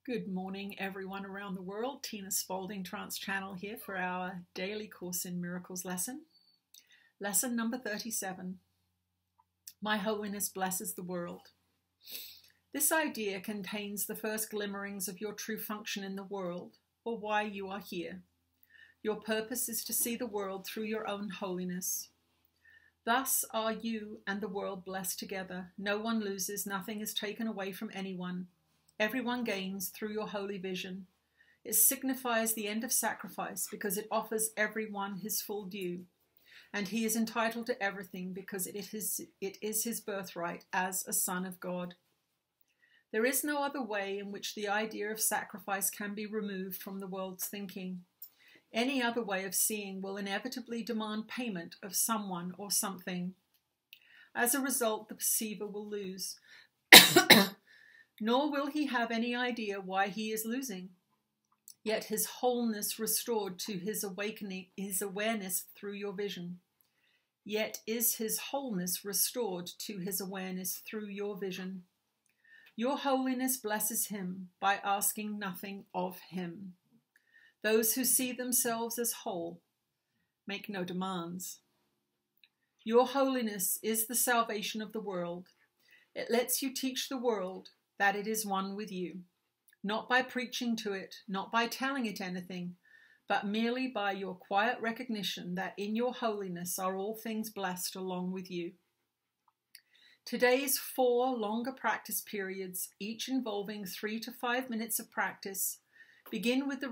Good morning, everyone around the world. Tina Spalding Trance Channel here for our daily Course in Miracles lesson. Lesson number 37. My Holiness blesses the world. This idea contains the first glimmerings of your true function in the world, or why you are here. Your purpose is to see the world through your own holiness. Thus are you and the world blessed together. No one loses, nothing is taken away from anyone. Everyone gains through your holy vision. It signifies the end of sacrifice because it offers everyone his full due, and he is entitled to everything because it is his birthright as a son of God. There is no other way in which the idea of sacrifice can be removed from the world's thinking. Any other way of seeing will inevitably demand payment of someone or something. As a result, the perceiver will lose. Nor will he have any idea why he is losing. Yet his wholeness restored to his awakening, his awareness through your vision. Yet is his wholeness restored to his awareness through your vision. Your holiness blesses him by asking nothing of him. Those who see themselves as whole make no demands. Your holiness is the salvation of the world. It lets you teach the world that it is one with you, not by preaching to it, not by telling it anything, but merely by your quiet recognition that in your holiness are all things blessed along with you. Today's 4 longer practice periods, each involving 3 to 5 minutes of practice, begin with the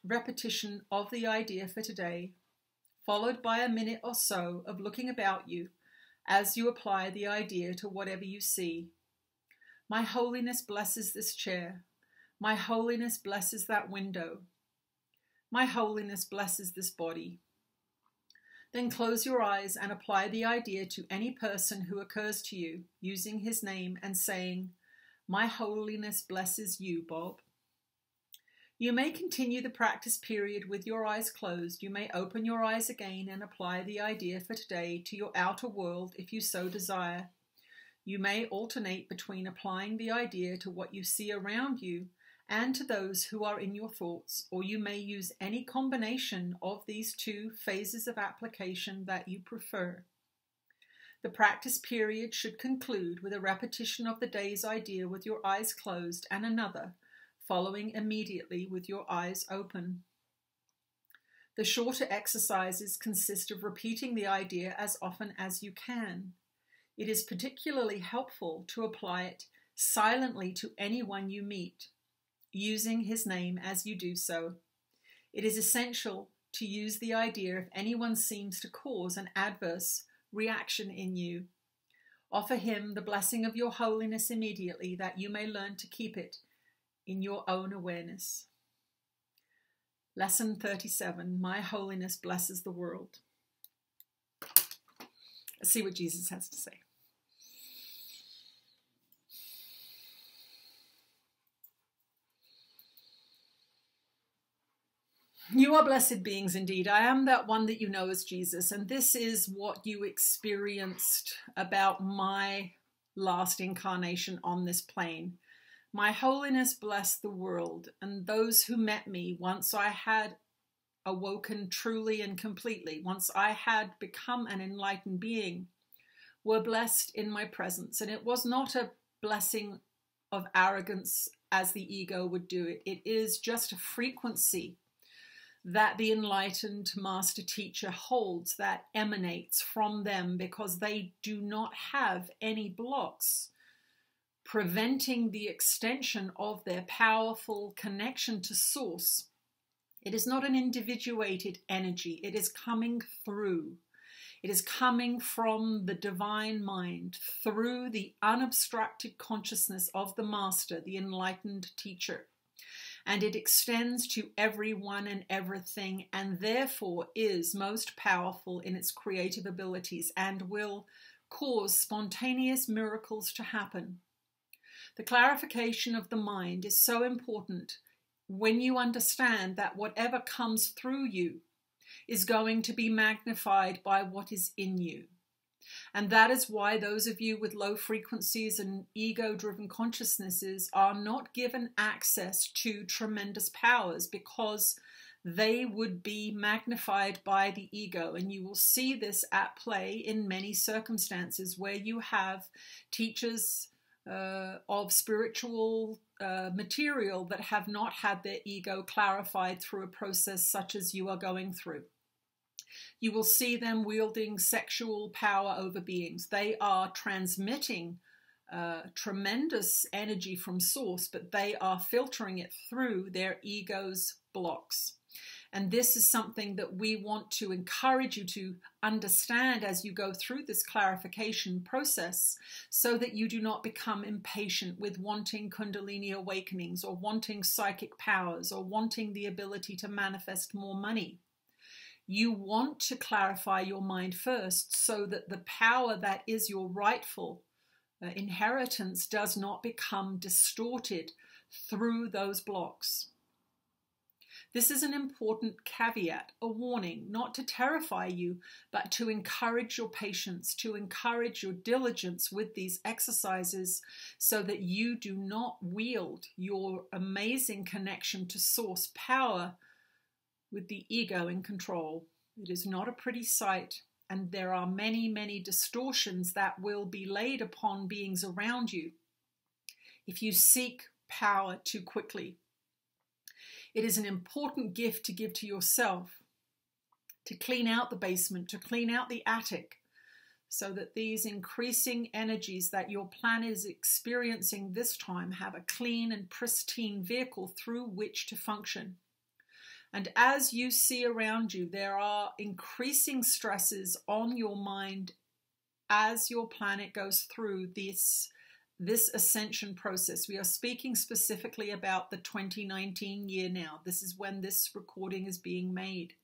repetition of the idea for today, followed by a minute or so of looking about you as you apply the idea to whatever you see. My holiness blesses this chair. My holiness blesses that window. My holiness blesses this body. Then close your eyes and apply the idea to any person who occurs to you, using his name and saying, My holiness blesses you, Bob. You may continue the practice period with your eyes closed. You may open your eyes again and apply the idea for today to your outer world if you so desire. You may alternate between applying the idea to what you see around you and to those who are in your thoughts, or you may use any combination of these 2 phases of application that you prefer. The practice period should conclude with a repetition of the day's idea with your eyes closed and another, following immediately with your eyes open. The shorter exercises consist of repeating the idea as often as you can. It is particularly helpful to apply it silently to anyone you meet, using his name as you do so. It is essential to use the idea if anyone seems to cause an adverse reaction in you. Offer him the blessing of your holiness immediately, that you may learn to keep it in your own awareness. Lesson 37. My holiness blesses the world. Let's see what Jesus has to say. You are blessed beings indeed. I am that one that you know as Jesus, and this is what you experienced about my last incarnation on this plane. My holiness blessed the world, and those who met me once I had awoken truly and completely, once I had become an enlightened being, were blessed in my presence. And it was not a blessing of arrogance as the ego would do it. It is just a frequency that the enlightened master teacher holds that emanates from them, because they do not have any blocks preventing the extension of their powerful connection to source. It is not an individuated energy. It is coming through. It is coming from the divine mind through the unobstructed consciousness of the master, the enlightened teacher. And it extends to everyone and everything, and therefore is most powerful in its creative abilities and will cause spontaneous miracles to happen. The clarification of the mind is so important when you understand that whatever comes through you is going to be magnified by what is in you. And that is why those of you with low frequencies and ego-driven consciousnesses are not given access to tremendous powers, because they would be magnified by the ego. And you will see this at play in many circumstances where you have teachers of spiritual material that have not had their ego clarified through a process such as you are going through. You will see them wielding sexual power over beings. They are transmitting tremendous energy from source, but they are filtering it through their ego's blocks. And this is something that we want to encourage you to understand as you go through this clarification process, so that you do not become impatient with wanting Kundalini awakenings, or wanting psychic powers, or wanting the ability to manifest more money. You want to clarify your mind first, so that the power that is your rightful inheritance does not become distorted through those blocks. This is an important caveat, a warning, not to terrify you, but to encourage your patience, to encourage your diligence with these exercises, so that you do not wield your amazing connection to source power with the ego in control. It is not a pretty sight, and there are many, many distortions that will be laid upon beings around you if you seek power too quickly. It is an important gift to give to yourself, to clean out the basement, to clean out the attic, so that these increasing energies that your planet is experiencing this time have a clean and pristine vehicle through which to function. And as you see around you, there are increasing stresses on your mind as your planet goes through this ascension process. We are speaking specifically about the 2019 year now. This is when this recording is being made.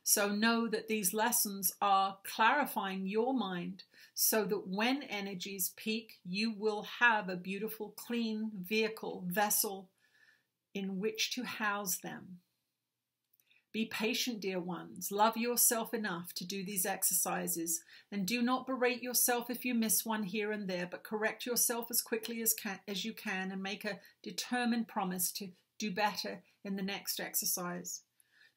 So know that these lessons are clarifying your mind, so that when energies peak, you will have a beautiful, clean vehicle, vessel in which to house them. Be patient, dear ones. Love yourself enough to do these exercises, and do not berate yourself if you miss one here and there, but correct yourself as quickly as you can, and make a determined promise to do better in the next exercise.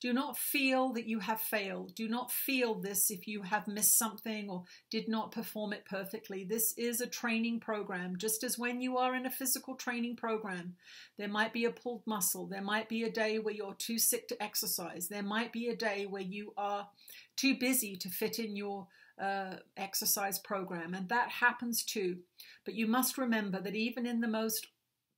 Do not feel that you have failed. Do not feel this if you have missed something or did not perform it perfectly. This is a training program, just as when you are in a physical training program. There might be a pulled muscle. There might be a day where you're too sick to exercise. There might be a day where you are too busy to fit in your exercise program, and that happens too. But you must remember that even in the most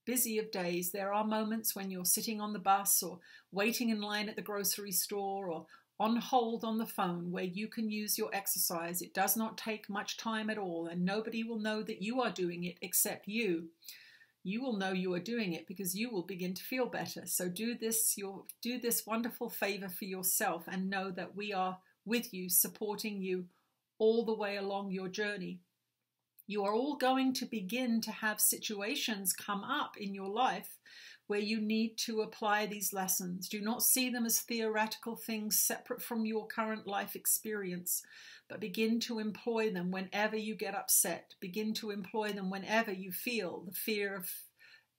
busy of days, there are moments when you're sitting on the bus, or waiting in line at the grocery store, or on hold on the phone, where you can use your exercise. It does not take much time at all, and nobody will know that you are doing it except you. You will know you are doing it because you will begin to feel better. So do this wonderful favor for yourself, and know that we are with you, supporting you all the way along your journey. You are all going to begin to have situations come up in your life where you need to apply these lessons. Do not see them as theoretical things separate from your current life experience, but begin to employ them whenever you get upset. Begin to employ them whenever you feel the fear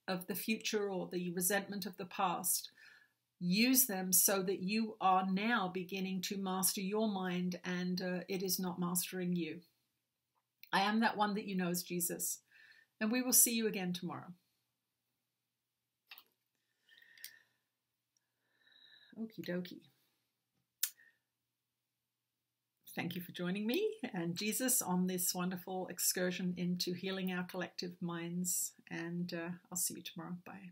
of the future or the resentment of the past. Use them so that you are now beginning to master your mind, and it is not mastering you. I am that one that you know as Jesus, and we will see you again tomorrow. Okie dokie. Thank you for joining me and Jesus on this wonderful excursion into healing our collective minds, and I'll see you tomorrow. Bye.